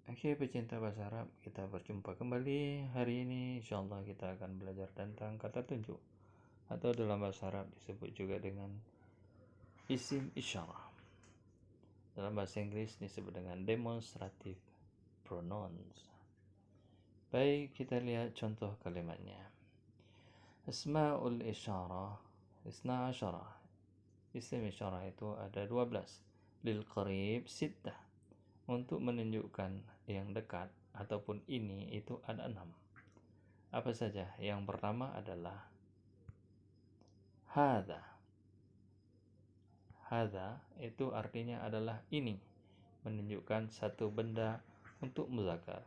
Oke, pecinta bahasa Arab, kita berjumpa kembali hari ini. Insyaallah kita akan belajar tentang kata tunjuk atau dalam bahasa Arab disebut juga dengan isim isyarah. Dalam bahasa Inggris disebut dengan demonstrative pronouns. Baik, kita lihat contoh kalimatnya. Asma'ul isyarah isna asyarah. Isim isyarah itu ada 12. Lil qarib sittah. Untuk menunjukkan yang dekat ataupun ini itu ada 6. Apa saja? Yang pertama adalah hadza. Hadza itu artinya adalah ini, menunjukkan satu benda untuk muzakkar.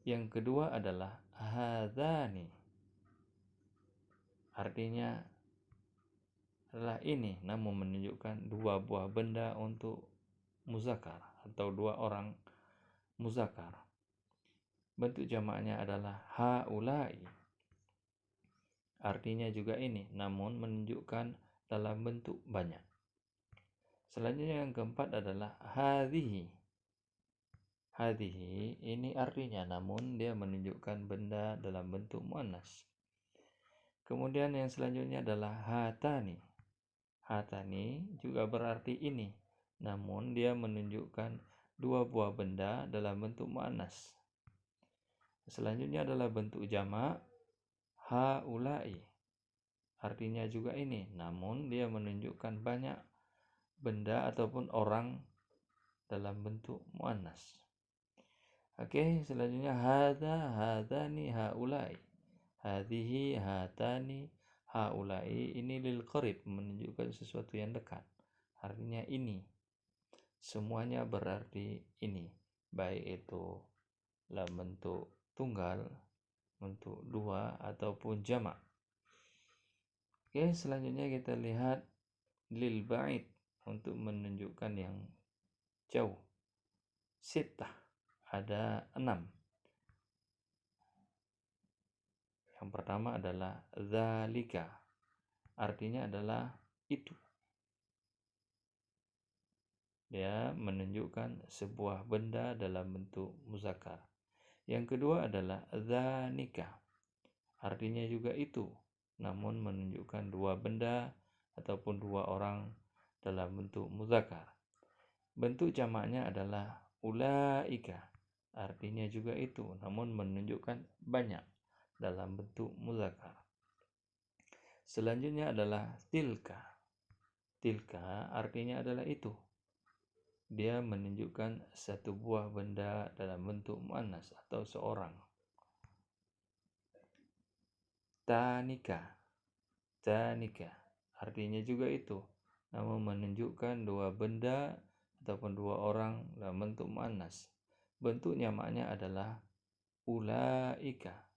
Yang kedua adalah hadzani. Artinya adalah ini, namun menunjukkan dua buah benda untuk muzakkar atau dua orang muzakkar. Bentuk jamaknya adalah haulai. Artinya juga ini, namun menunjukkan dalam bentuk banyak. Selanjutnya yang keempat adalah hadhihi. Hadhihi ini artinya, namun dia menunjukkan benda dalam bentuk muannas. Kemudian yang selanjutnya adalah hatani. Hatani juga berarti ini, namun dia menunjukkan dua buah benda dalam bentuk muannas. Selanjutnya adalah bentuk jamak haulai. Artinya juga ini, namun dia menunjukkan banyak benda ataupun orang dalam bentuk muannas. Oke, selanjutnya hadza, hadzani, haulai. Hadhihi, hatani, haulai. Ini lil qarib, menunjukkan sesuatu yang dekat. Artinya ini. Semuanya berarti ini. Baik itu dalam bentuk tunggal, bentuk dua, ataupun jamak. Oke, selanjutnya kita lihat lil ba'id, untuk menunjukkan yang jauh. Sittah, ada 6. Yang pertama adalah dzalika. Artinya adalah itu. Dia menunjukkan sebuah benda dalam bentuk muzakkar. Yang kedua adalah dzanika. Artinya juga itu, namun menunjukkan dua benda ataupun dua orang dalam bentuk muzakkar. Bentuk jamaknya adalah ulaika. Artinya juga itu, namun menunjukkan banyak dalam bentuk muzakkar. Selanjutnya adalah tilka. Tilka artinya adalah itu. Dia menunjukkan satu buah benda dalam bentuk muannas atau seorang. Tanika. Tanika artinya juga itu, namun menunjukkan dua benda ataupun dua orang dalam bentuk muannas. Bentuk jamaknya adalah ulaika.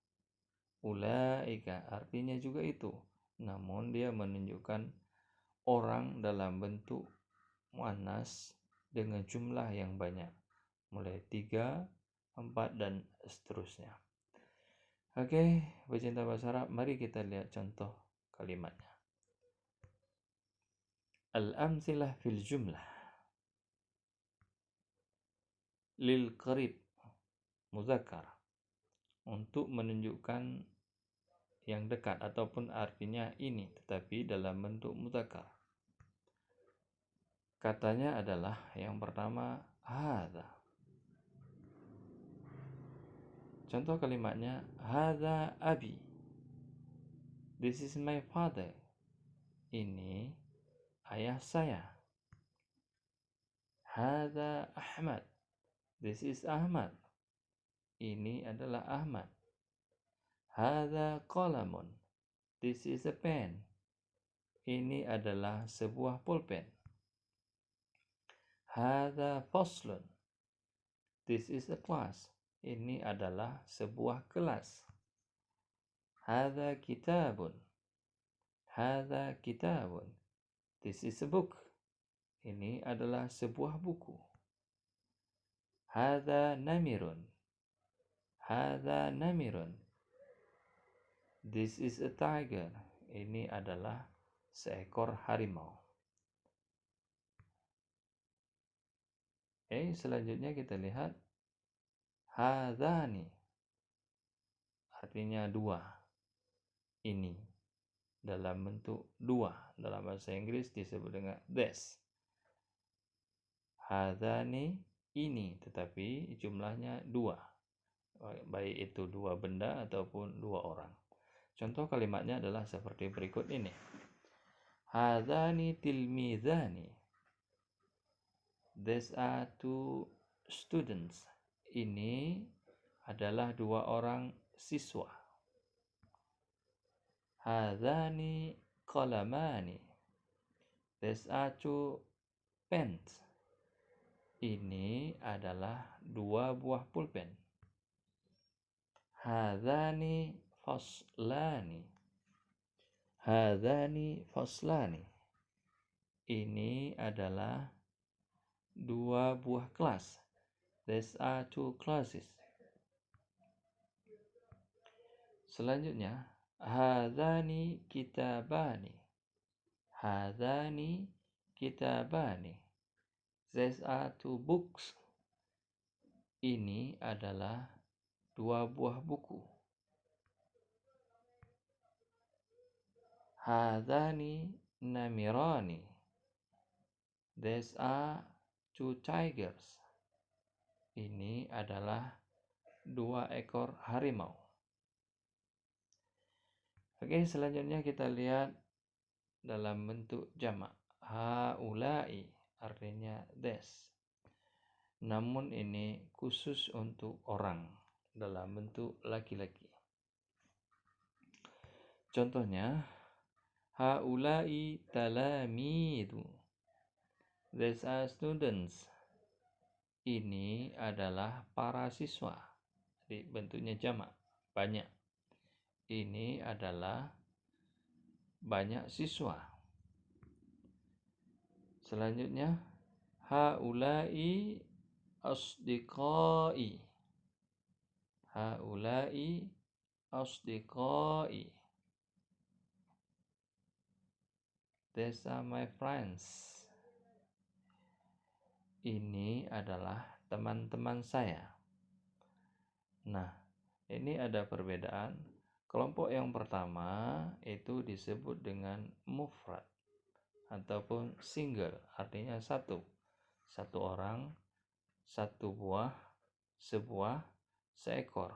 Ulaika artinya juga itu, namun dia menunjukkan orang dalam bentuk muannas dengan jumlah yang banyak, mulai 3, 4, dan seterusnya. Oke, pecinta bahasa Arab, mari kita lihat contoh kalimatnya. Al-amsilah fil jumlah. Lil qarib muzakkar, untuk menunjukkan yang dekat ataupun artinya ini, tetapi dalam bentuk muzakkar. Katanya adalah yang pertama hadza. Contoh kalimatnya hadza abi. This is my father. Ini ayah saya. Hadza Ahmad. This is Ahmad. Ini adalah Ahmad. Hadza qalamun. This is a pen. Ini adalah sebuah pulpen. Hadza faslun. This is a class. Ini adalah sebuah kelas. Hadza kitabun. Hadza kitabun. This is a book. Ini adalah sebuah buku. Hadza namirun. Hadza namirun. This is a tiger. Ini adalah seekor harimau. Selanjutnya kita lihat Hadani artinya dua. Ini dalam bentuk dua. Dalam bahasa Inggris disebut dengan this. Hadani ini, tetapi jumlahnya dua. Baik itu dua benda ataupun dua orang. Contoh kalimatnya adalah seperti berikut ini. Hadani tilmidhani. These are two students. Ini adalah dua orang siswa. Hadani qalamani. These are two pens. Ini adalah dua buah pulpen. Hadani faslani. Hadani faslani. Ini adalah dua buah kelas. These are two classes. Selanjutnya, hadani kitabani. Hadani kitabani. These are two books. Ini adalah dua buah buku. Hadani namirani. These are two tigers. Ini adalah dua ekor harimau. Oke, selanjutnya kita lihat dalam bentuk jamak. Haulai artinya this. Namun ini khusus untuk orang dalam bentuk laki-laki. Contohnya, haulai talamidu. These are students. Ini adalah para siswa. Jadi bentuknya jamak, banyak. Ini adalah banyak siswa. Selanjutnya, haulai asdiqai. Haulai asdiqai. These are my friends. Ini adalah teman-teman saya. Nah, ini ada perbedaan. Kelompok yang pertama itu disebut dengan mufrad ataupun single, artinya satu. Satu orang, satu buah, sebuah, seekor.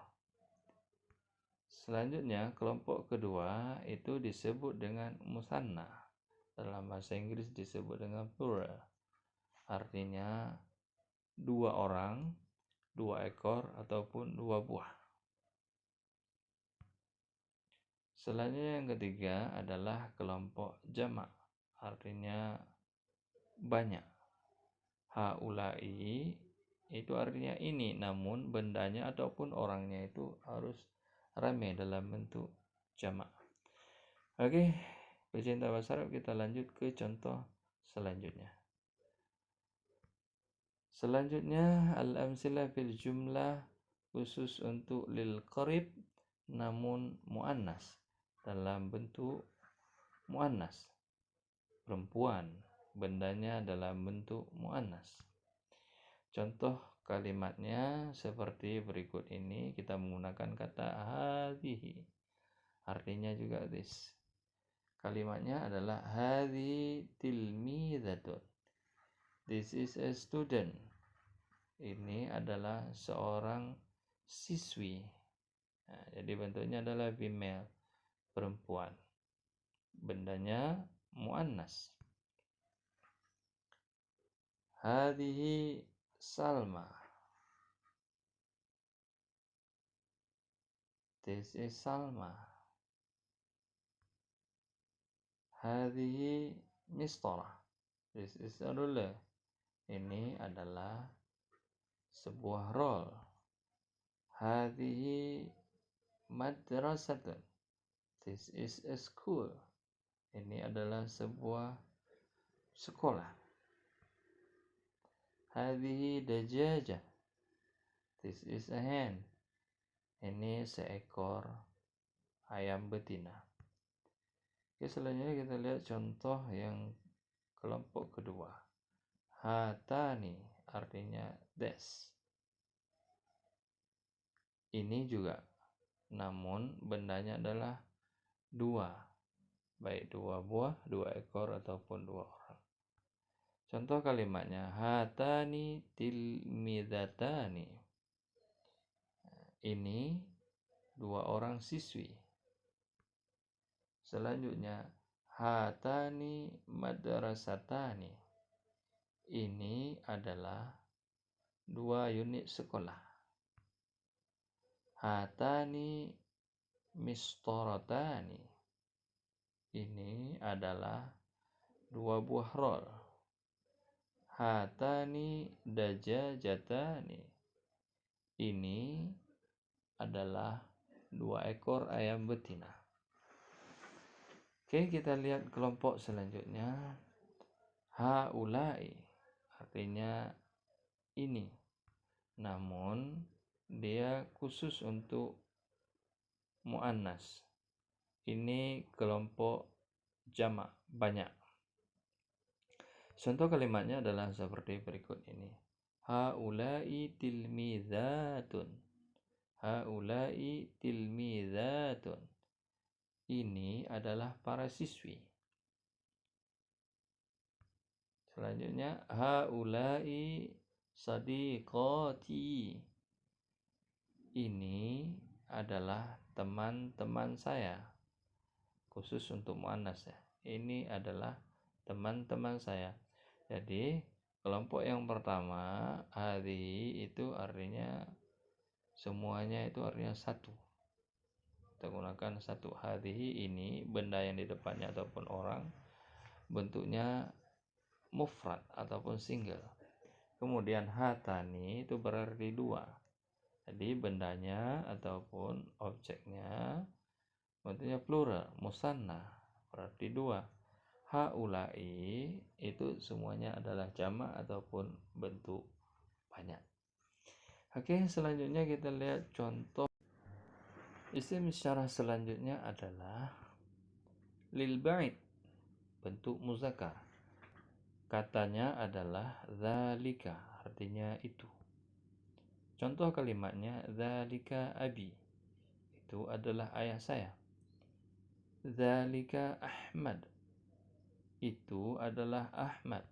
Selanjutnya, kelompok kedua itu disebut dengan musanna. Dalam bahasa Inggris disebut dengan plural. Artinya dua orang, dua ekor, ataupun dua buah. Selanjutnya yang ketiga adalah kelompok jamak. Artinya banyak. Haulai itu artinya ini, namun bendanya ataupun orangnya itu harus ramai dalam bentuk jamak. Oke, pecinta bahasa Arab, kita lanjut ke contoh selanjutnya. Selanjutnya al-amsilah fil jumlah khusus untuk lil qarib namun muannas, dalam bentuk muannas, perempuan, bendanya dalam bentuk muannas. Contoh kalimatnya seperti berikut ini. Kita menggunakan kata hadhihi, artinya juga this. Kalimatnya adalah hadhi tilmidhatun. This is a student. Ini adalah seorang siswi. Nah, jadi bentuknya adalah female, perempuan. Bendanya muannas. Hadhihi Salma. This is Salma. Hadhihi Mistara. This is a ruler. Ini adalah sebuah roll. Hadhihi madrasatun. This is a school. Ini adalah sebuah sekolah. Hadhihi dajaja. This is a hen. Ini seekor ayam betina. Oke, selanjutnya kita lihat contoh yang kelompok kedua. Hatani artinya this. ini juga, namun bendanya adalah dua, baik dua buah, dua ekor ataupun dua orang. Contoh kalimatnya, hatani tilmidatani. Ini dua orang siswi. Selanjutnya, hatani madrasatani. Ini adalah dua unit sekolah. Hatani mistoratani. Ini adalah dua buah roll. Hatani dajajatani. Ini adalah dua ekor ayam betina. Oke, kita lihat kelompok selanjutnya. Haulai artinya ini, namun dia khusus untuk muannas. Ini kelompok jamak, banyak. Contoh kalimatnya adalah seperti berikut ini. Haulai tilmizatun. Haulai tilmizatun. Ini adalah para siswi. Selanjutnya, haulai sadiqati. Ini adalah teman-teman saya. Khusus untuk muannas ya. Ini adalah teman-teman saya. Jadi, kelompok yang pertama, hadhihi itu artinya semuanya itu artinya satu. Kita gunakan satu. Hadhihi ini benda yang di depannya ataupun orang bentuknya mufrad ataupun single. Kemudian hatani itu berarti dua. Jadi bendanya ataupun objeknya bentuknya plural, musanna, berarti dua. Haulai itu semuanya adalah jamak ataupun bentuk banyak. Oke, selanjutnya kita lihat contoh. Isim isyarah selanjutnya adalah lil ba'id, bentuk muzakkar. Katanya adalah dzalika, artinya itu. Contoh kalimatnya, dzalika abi, itu adalah ayah saya. Dzalika Ahmad, itu adalah Ahmad.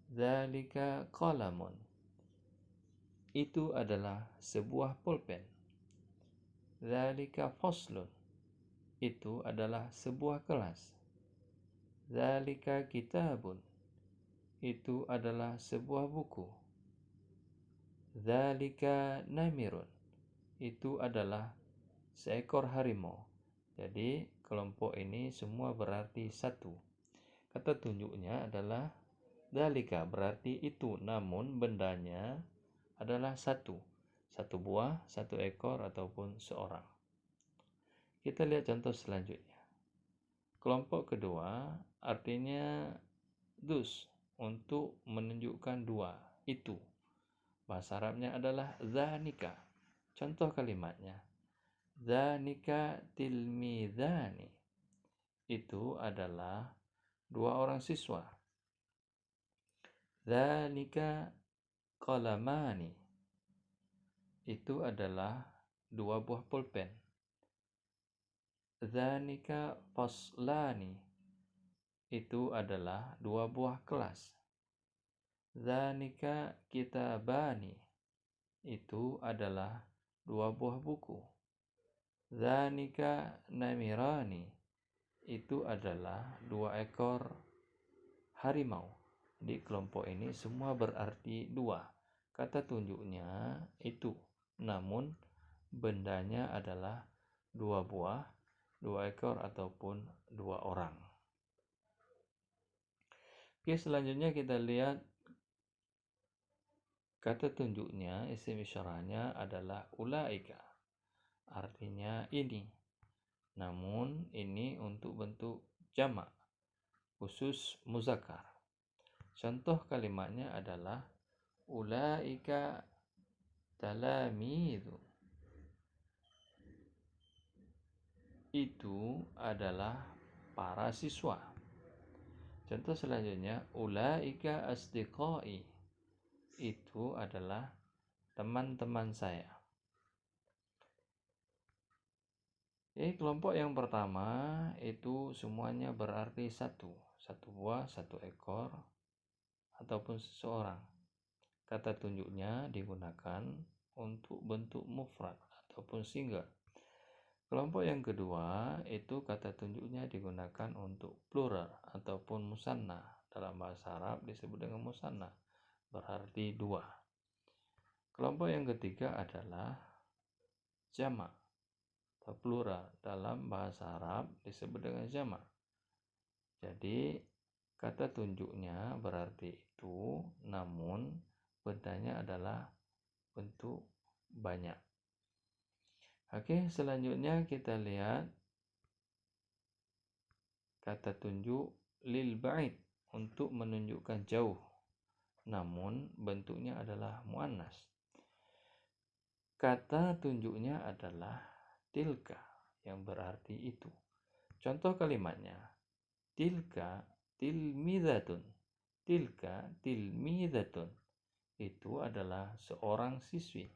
Dzalika qalamun, itu adalah sebuah pulpen. Dzalika faslun, itu adalah sebuah kelas. Dzalika kitabun, itu adalah sebuah buku. Dzalika namirun, itu adalah seekor harimau. Jadi kelompok ini semua berarti satu. Kata tunjuknya adalah dzalika, berarti itu, namun bendanya adalah satu. Satu buah, satu ekor ataupun seorang. Kita lihat contoh selanjutnya. Kelompok kedua artinya dus, untuk menunjukkan dua, itu. Bahasa Arabnya adalah dzanika. Contoh kalimatnya, dzanika tilmizani, itu adalah dua orang siswa. Dzanika qalamani, itu adalah dua buah pulpen. Dzanika faslani, itu adalah dua buah kelas. Dzanika kitabani, itu adalah dua buah buku. Dzanika namirani, itu adalah dua ekor harimau. Di kelompok ini semua berarti dua. Kata tunjuknya itu, namun bendanya adalah dua buah, dua ekor ataupun dua orang. Oke, selanjutnya kita lihat kata tunjuknya, isim isyarahnya adalah ulaika. Artinya ini. Namun ini untuk bentuk jamak, khusus muzakkar. Contoh kalimatnya adalah ulaika talamidu, itu adalah para siswa. Contoh selanjutnya, ulaika asdiqai, itu adalah teman-teman saya. Kelompok yang pertama itu semuanya berarti satu buah, satu ekor, ataupun seseorang. Kata tunjuknya digunakan untuk bentuk mufrad ataupun single. Kelompok yang kedua itu kata tunjuknya digunakan untuk plural ataupun musanna. Dalam bahasa Arab disebut dengan musanna, berarti dua. Kelompok yang ketiga adalah jamak atau plural. Dalam bahasa Arab disebut dengan jamak. Jadi kata tunjuknya berarti itu, namun bendanya adalah bentuk banyak. Oke, selanjutnya kita lihat kata tunjuk lil ba'id untuk menunjukkan jauh, namun bentuknya adalah muannas. Kata tunjuknya adalah tilka yang berarti itu. Contoh kalimatnya, tilka tilmidatun. Tilka tilmidatun. Itu adalah seorang siswi.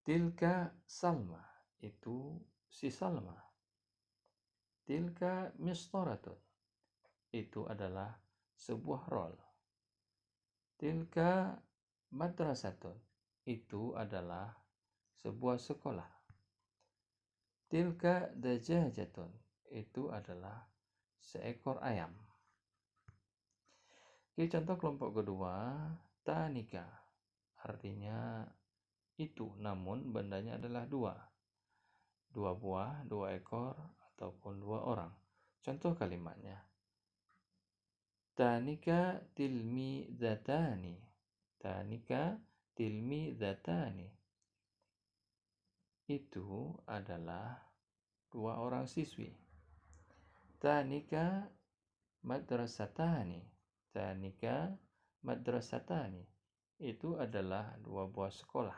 Tilka Salma. Itu si Salma. Tilka mistoratun. Itu adalah sebuah rol. Tilka madrasatun. Itu adalah sebuah sekolah. Tilka dajajatun. Itu adalah seekor ayam. Oke, contoh kelompok kedua, tanika. Artinya itu, namun bendanya adalah dua. Dua buah, dua ekor, ataupun dua orang. Contoh kalimatnya, tanika tilmidatani. Tanika tilmidatani. Itu adalah dua orang siswi. Tanika madrasatani. Tanika madrasatani. Itu adalah dua buah sekolah.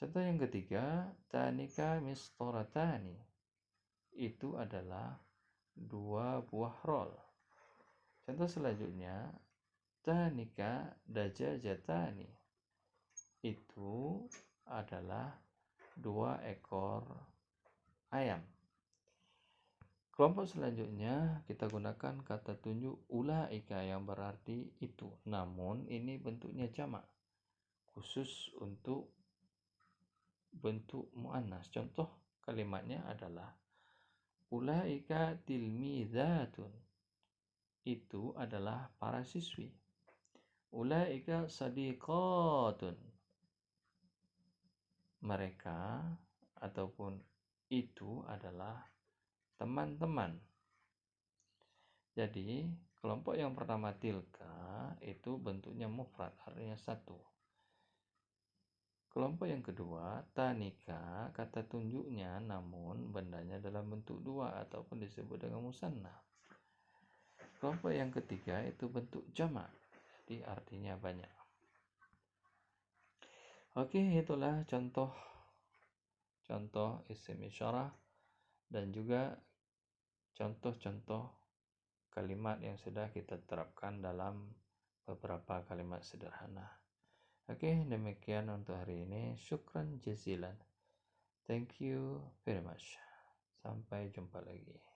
Contoh yang ketiga, tanika mistoratani. Itu adalah dua buah rol. Contoh selanjutnya, tanika dajajatani. Itu adalah dua ekor ayam. Kelompok selanjutnya kita gunakan kata tunjuk ulaika yang berarti itu, namun ini bentuknya jamak khusus untuk bentuk muannas. Contoh kalimatnya adalah ulaika tilmidatun. Itu adalah para siswi. Ulaika sadiqatun. Mereka ataupun itu adalah teman-teman. Jadi kelompok yang pertama tilka itu bentuknya mufrad, artinya satu. Kelompok yang kedua tanika, kata tunjuknya namun bendanya dalam bentuk dua ataupun disebut dengan musanna. Kelompok yang ketiga itu bentuk jamak, jadi artinya banyak. Oke, itulah contoh isim isyarah dan juga contoh-contoh kalimat yang sudah kita terapkan dalam beberapa kalimat sederhana. Oke, demikian untuk hari ini. Syukran jazilan. Thank you very much. Sampai jumpa lagi.